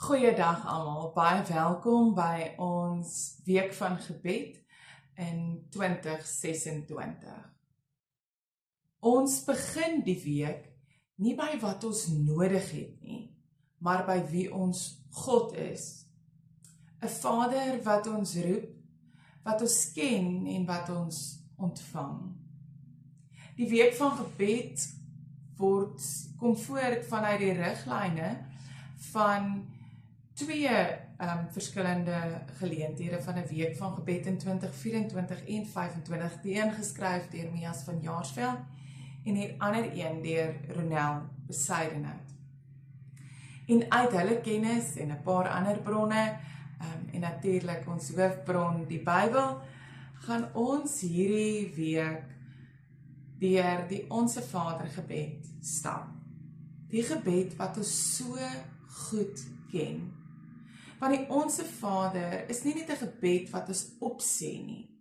Goeiedag almal, baie welkom by ons week van gebed in 2026. Ons begin die week nie by wat ons nodig het nie, maar by wie ons God is. 'n Vader wat ons roep, wat ons ken en wat ons ontvang. Die week van gebed kom voort vanuit die riglyne van twee verskillende geleenthede van 'n week van gebed in 2024 en 25, die een geskryf deur Mias van Jaarsveld en die ander een deur Ronel Besuidenhout. En uit hulle kennis en 'n paar ander bronne, en natuurlik ons hoofbron, die Bybel, gaan ons hierdie week deur die Onse Vader gebed stap. Die gebed wat ons so goed ken. Want die Onse Vader is nie net 'n gebed wat ons opsê nie.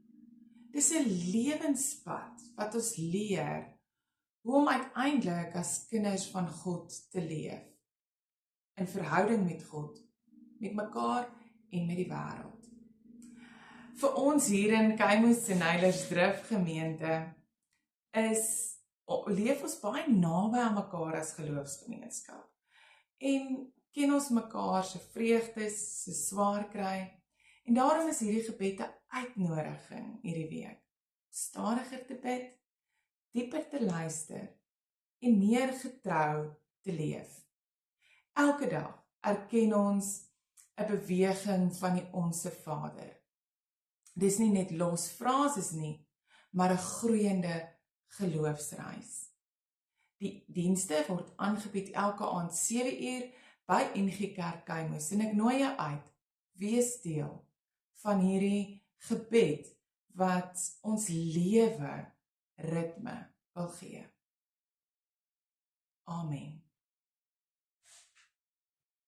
Dis 'n lewenspad wat ons leer hoe om uiteindelik as kinders van God te leef. In verhouding met God, met mekaar en met die wêreld. Vir ons hier in Keimus en Heilersdrif gemeente leef ons baie naby aan mekaar as geloofsgemeenskap. En ken ons mekaar se vreugdes, se swaar kry. En daarom is hierdie gebed 'n uitnodiging hierdie week. Stadiger te bid, dieper te luister en meer getrou te leef. Elke dag erken ons 'n beweging van die Onse Vader. Dis nie net los frases nie, maar 'n groeiende geloofsreis. Die dienste word aangebied elke aand 7uur by NG Kerk Keimus en ek nooi jou uit, wees deel van hierdie gebed wat ons lewe ritme wil gee. Amen.